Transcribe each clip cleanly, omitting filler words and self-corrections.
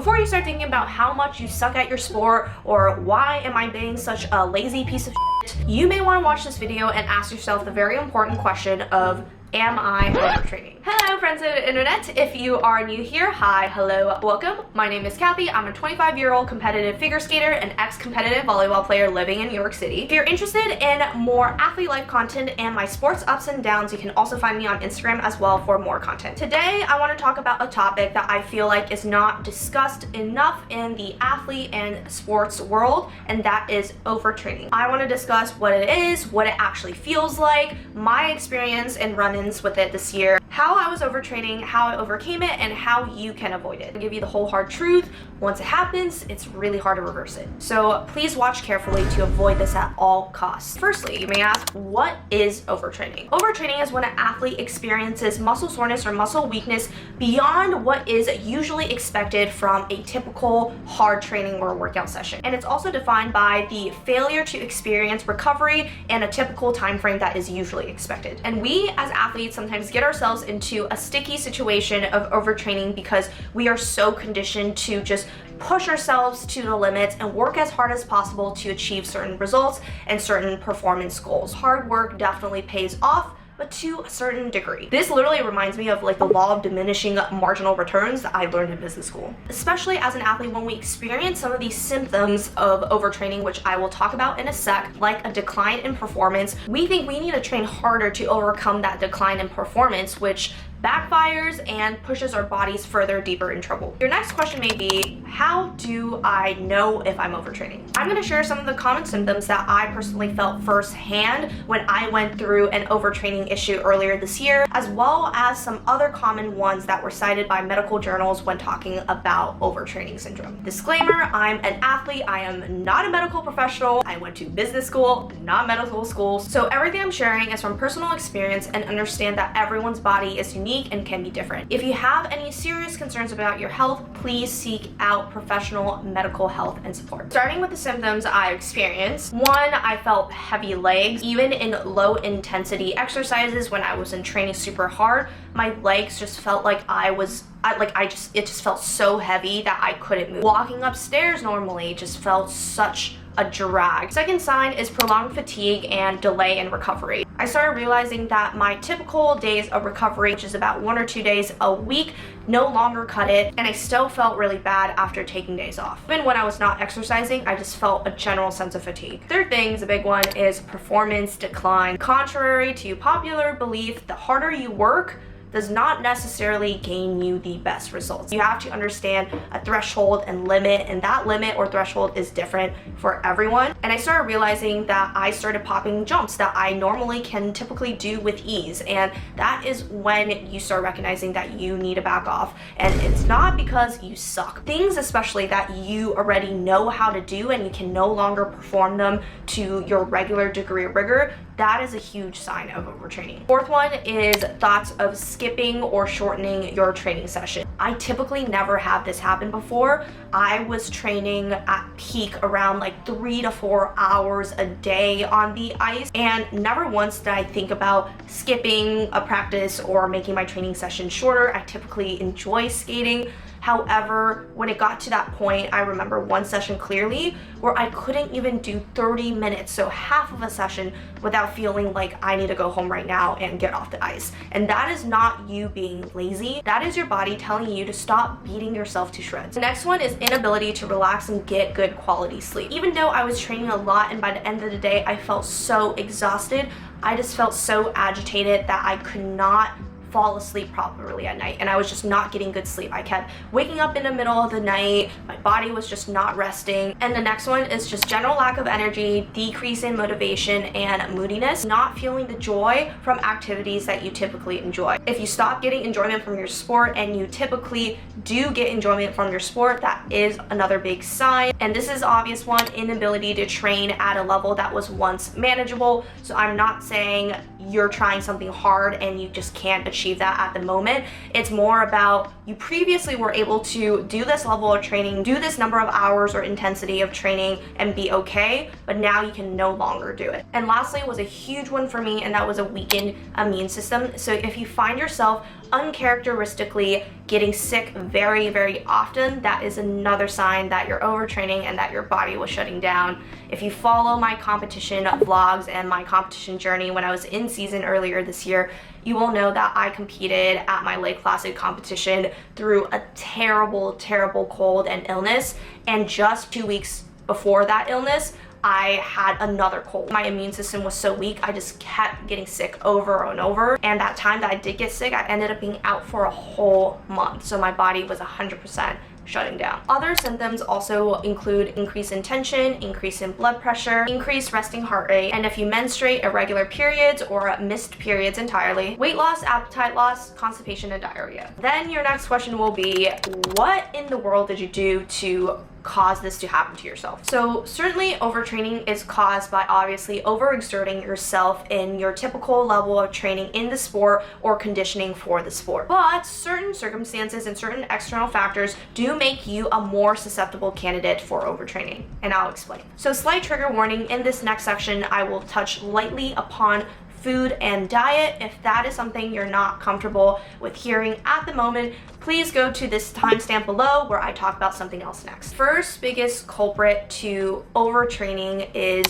Before you start thinking about how much you suck at your sport or why am I being such a lazy piece of shit, you may want to watch this video and ask yourself the very important question of, am I overtraining? Hello friends of the internet. If you are new here, hi, hello, welcome. My name is Kathy. I'm a 25-year-old competitive figure skater and ex-competitive volleyball player living in New York City. If you're interested in more athlete life content and my sports ups and downs, you can also find me on Instagram as well for more content. Today, I want to talk about a topic that I feel like is not discussed enough in the athlete and sports world, and that is overtraining. I want to discuss what it is, what it actually feels like, my experience and run-ins with it this year, how I was overtraining, how I overcame it, and how you can avoid it. I'll give you the whole hard truth. Once it happens, it's really hard to reverse it. So please watch carefully to avoid this at all costs. Firstly, you may ask, what is overtraining? Overtraining is when an athlete experiences muscle soreness or muscle weakness beyond what is usually expected from a typical hard training or workout session. And it's also defined by the failure to experience recovery and a typical time frame that is usually expected. And we as athletes sometimes get ourselves into a sticky situation of overtraining because we are so conditioned to just push ourselves to the limits and work as hard as possible to achieve certain results and certain performance goals. Hard work definitely pays off, but to a certain degree. This literally reminds me of like the law of diminishing marginal returns that I learned in business school. Especially as an athlete, when we experience some of these symptoms of overtraining, which I will talk about in a sec, like a decline in performance, we think we need to train harder to overcome that decline in performance, which backfires and pushes our bodies further deeper in trouble. Your next question may be, how do I know if I'm overtraining? I'm going to share some of the common symptoms that I personally felt firsthand when I went through an overtraining issue earlier this year, as well as some other common ones that were cited by medical journals when talking about overtraining syndrome. Disclaimer, I'm an athlete. I am not a medical professional. I went to business school, not medical school. So everything I'm sharing is from personal experience, and understand that everyone's body is unique and can be different. If you have any serious concerns about your health, please seek out professional medical health and support. Starting with the symptoms I experienced, one, I felt heavy legs. Even in low intensity exercises when I wasn't training super hard, my legs just felt like it just felt so heavy that I couldn't move. Walking upstairs normally just felt such a drag. Second sign is prolonged fatigue and delay in recovery. I started realizing that my typical days of recovery, which is about 1 or 2 days a week, no longer cut it, and I still felt really bad after taking days off. Even when I was not exercising, I just felt a general sense of fatigue. Third thing is a big one, is performance decline. Contrary to popular belief, the harder you work does not necessarily gain you the best results. You have to understand a threshold and limit, and that limit or threshold is different for everyone. And I started realizing that I started popping jumps that I normally can typically do with ease, and that is when you start recognizing that you need to back off. And it's not because you suck. Things especially that you already know how to do and you can no longer perform them to your regular degree of rigor, that is a huge sign of overtraining. Fourth one is thoughts of skipping or shortening your training session. I typically never have this happen before. I was training at peak around like 3 to 4 hours a day on the ice, and never once did I think about skipping a practice or making my training session shorter. I typically enjoy skating. However, when it got to that point, I remember one session clearly where I couldn't even do 30 minutes, so half of a session, without feeling like I need to go home right now and get off the ice. And that is not you being lazy. That is your body telling you to stop beating yourself to shreds. The next one is inability to relax and get good quality sleep. Even though I was training a lot and by the end of the day I felt so exhausted, I just felt so agitated that I could not fall asleep properly at night, and I was just not getting good sleep. I kept waking up in the middle of the night, my body was just not resting. And the next one is just general lack of energy, decrease in motivation, and moodiness, not feeling the joy from activities that you typically enjoy. If you stop getting enjoyment from your sport and you typically do get enjoyment from your sport, that is another big sign. And this is obvious one, inability to train at a level that was once manageable. So I'm not saying you're trying something hard and you just can't achieve that at the moment. It's more about you previously were able to do this level of training, do this number of hours or intensity of training and be okay, but now you can no longer do it. And lastly was a huge one for me, and that was a weakened immune system. So if you find yourself uncharacteristically getting sick very, very often, that is another sign that you're overtraining and that your body was shutting down. If you follow my competition vlogs and my competition journey when I was in season earlier this year, you will know that I competed at my Lake Placid competition through a terrible, terrible cold and illness, and just 2 weeks before that illness, I had another cold. My immune system was so weak, I just kept getting sick over and over. And that time that I did get sick, I ended up being out for a whole month. So my body was 100% shutting down. Other symptoms also include increase in tension, increase in blood pressure, increased resting heart rate, and if you menstruate, irregular periods or missed periods entirely, weight loss, appetite loss, constipation, and diarrhea. Then your next question will be, what in the world did you do to cause this to happen to yourself? So certainly overtraining is caused by obviously overexerting yourself in your typical level of training in the sport or conditioning for the sport. But certain circumstances and certain external factors do make you a more susceptible candidate for overtraining, and I'll explain. So slight trigger warning, in this next section I will touch lightly upon food and diet. If that is something you're not comfortable with hearing at the moment, please go to this timestamp below where I talk about something else next. First biggest culprit to overtraining is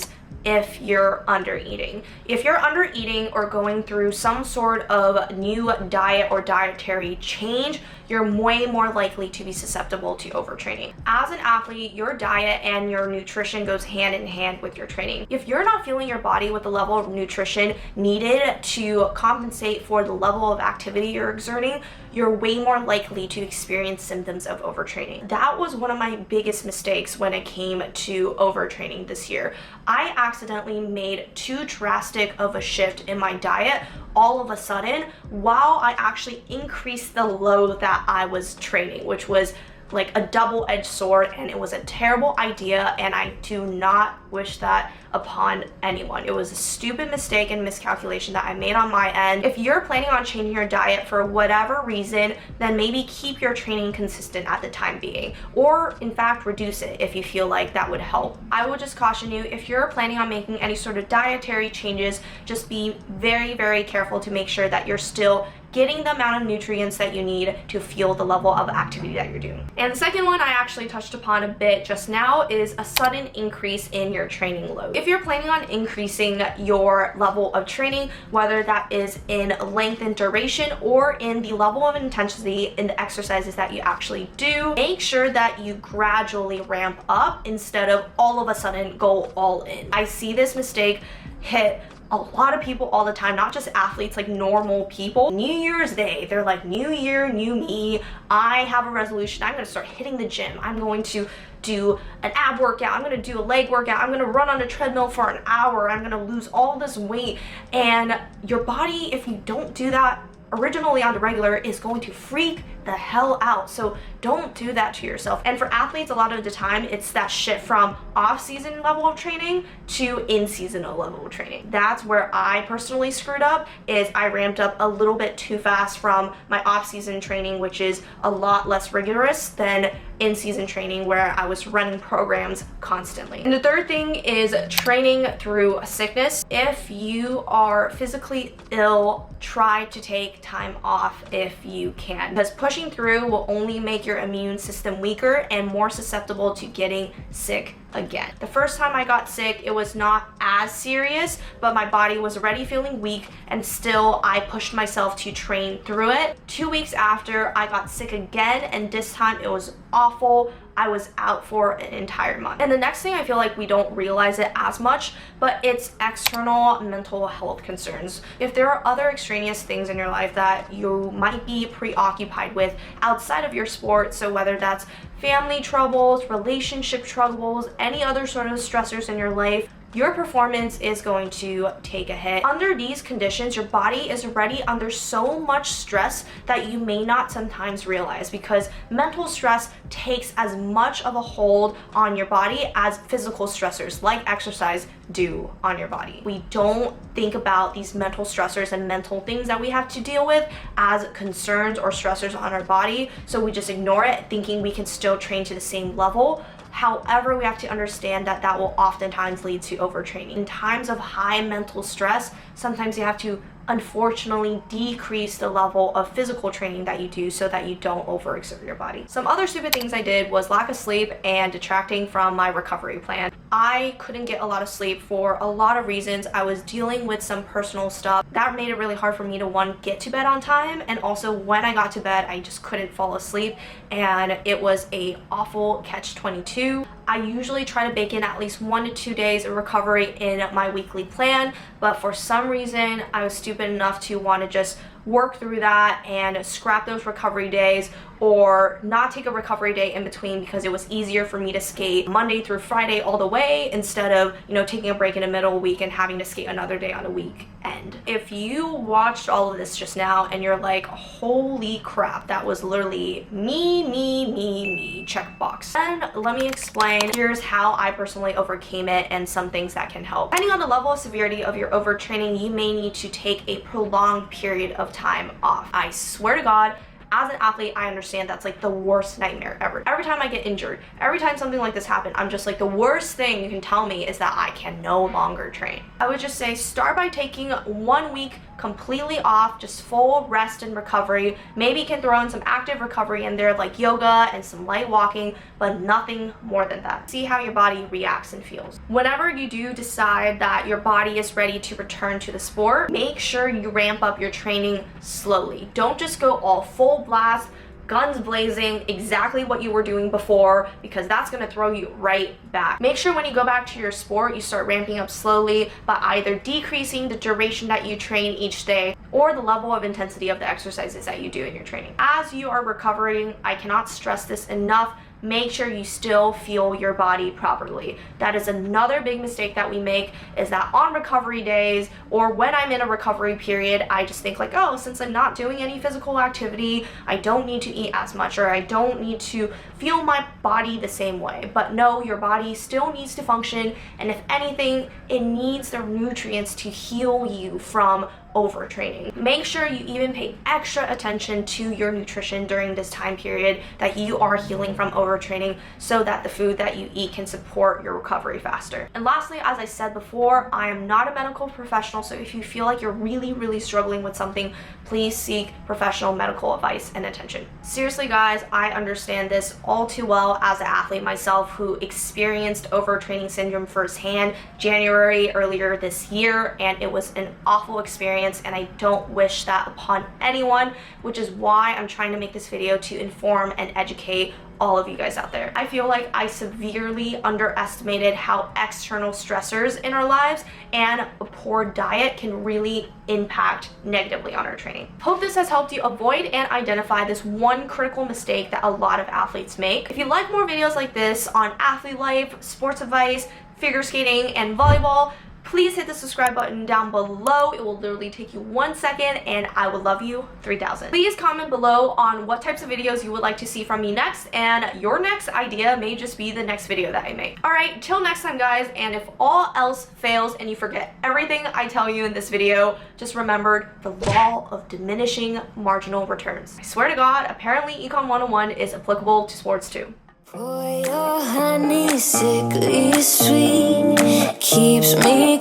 if you're under eating. If you're under eating or going through some sort of new diet or dietary change, you're way more likely to be susceptible to overtraining. As an athlete, your diet and your nutrition goes hand in hand with your training. If you're not feeling your body with the level of nutrition needed to compensate for the level of activity you're exerting, you're way more likely to experience symptoms of overtraining. That was one of my biggest mistakes when it came to overtraining this year. I accidentally made too drastic of a shift in my diet all of a sudden while I actually increased the load that I was training, which was like a double-edged sword, and it was a terrible idea, and I do not wish that upon anyone. It was a stupid mistake and miscalculation that I made on my end. If you're planning on changing your diet for whatever reason, then maybe keep your training consistent at the time being, or in fact reduce it if you feel like that would help. I would just caution you, if you're planning on making any sort of dietary changes, just be very, very careful to make sure that you're still getting the amount of nutrients that you need to fuel the level of activity that you're doing. And the second one I actually touched upon a bit just now is a sudden increase in your training load. If you're planning on increasing your level of training, whether that is in length and duration or in the level of intensity in the exercises that you actually do, make sure that you gradually ramp up instead of all of a sudden go all in. I see this mistake hit a lot of people all the time, not just athletes, like normal people. New Year's Day, they're like, new year, new me. I have a resolution. I'm going to start hitting the gym. I'm going to do an ab workout. I'm going to do a leg workout. I'm going to run on a treadmill for an hour. I'm going to lose all this weight. And your body, if you don't do that originally on the regular, is going to freak the hell out. So don't do that to yourself. And for athletes, a lot of the time, it's that shift from off-season level of training to in-season level of training. That's where I personally screwed up, is I ramped up a little bit too fast from my off-season training, which is a lot less rigorous than in-season training where I was running programs constantly. And the third thing is training through sickness. If you are physically ill, try to take time off if you can, because pushing through will only make your immune system weaker and more susceptible to getting sick again. The first time I got sick, it was not as serious, but my body was already feeling weak, and still I pushed myself to train through it. 2 weeks after, I got sick again, and this time it was awful. I was out for an entire month. And the next thing, I feel like we don't realize it as much, but it's external mental health concerns. If there are other extraneous things in your life that you might be preoccupied with outside of your sport, so whether that's family troubles, relationship troubles, any other sort of stressors in your life, your performance is going to take a hit. Under these conditions, your body is already under so much stress that you may not sometimes realize, because mental stress takes as much of a hold on your body as physical stressors like exercise do on your body. We don't think about these mental stressors and mental things that we have to deal with as concerns or stressors on our body, so we just ignore it, thinking we can still train to the same level. However, we have to understand that that will oftentimes lead to overtraining. In times of high mental stress, sometimes you have to unfortunately decrease the level of physical training that you do so that you don't overexert your body. Some other stupid things I did was lack of sleep and detracting from my recovery plan. I couldn't get a lot of sleep for a lot of reasons. I was dealing with some personal stuff that made it really hard for me to, one, get to bed on time, and also when I got to bed I just couldn't fall asleep, and it was a awful catch-22. I usually try to bake in at least 1 to 2 days of recovery in my weekly plan, but for some reason I was stupid enough to want to just work through that and scrap those recovery days, or not take a recovery day in between because it was easier for me to skate Monday through Friday all the way instead of, you know, taking a break in the middle of the week and having to skate another day on a weekend. If you watched all of this just now and you're like, holy crap, that was literally me, checkbox. And let me explain. Here's how I personally overcame it and some things that can help. Depending on the level of severity of your overtraining, you may need to take a prolonged period of time off. I swear to God, as an athlete, I understand that's like the worst nightmare ever. Every time I get injured, every time something like this happens, I'm just like, the worst thing you can tell me is that I can no longer train. I would just say start by taking 1 week completely off, just full rest and recovery. Maybe you can throw in some active recovery in there like yoga and some light walking, but nothing more than that. See how your body reacts and feels. Whenever you do decide that your body is ready to return to the sport, make sure you ramp up your training slowly. Don't just go all full blast, guns blazing, exactly what you were doing before, because that's going to throw you right back. Make sure when you go back to your sport, you start ramping up slowly by either decreasing the duration that you train each day or the level of intensity of the exercises that you do in your training. As you are recovering, I cannot stress this enough, make sure you still feel your body properly. That is another big mistake that we make, is that on recovery days or when I'm in a recovery period, I just think like, oh, since I'm not doing any physical activity, I don't need to eat as much, or I don't need to feel my body the same way. But no, your body still needs to function, and if anything, it needs the nutrients to heal you from overtraining. Make sure you even pay extra attention to your nutrition during this time period that you are healing from overtraining, so that the food that you eat can support your recovery faster. And lastly, as I said before, I am not a medical professional, so if you feel like you're really struggling with something, please seek professional medical advice and attention. Seriously guys, I understand this all too well as an athlete myself who experienced overtraining syndrome firsthand January earlier this year, and it was an awful experience, and I don't wish that upon anyone, which is why I'm trying to make this video to inform and educate all of you guys out there. I feel like I severely underestimated how external stressors in our lives and a poor diet can really impact negatively on our training. Hope this has helped you avoid and identify this one critical mistake that a lot of athletes make. If you like more videos like this on athlete life, sports advice, figure skating, and volleyball, please hit the subscribe button down below. It will literally take you 1 second, and I would love you 3,000. Please comment below on what types of videos you would like to see from me next, and your next idea may just be the next video that I make. Alright, till next time guys, and if all else fails and you forget everything I tell you in this video, just remember the law of diminishing marginal returns. I swear to God, apparently Econ 101 is applicable to sports too. For your honey sickly sweet keeps me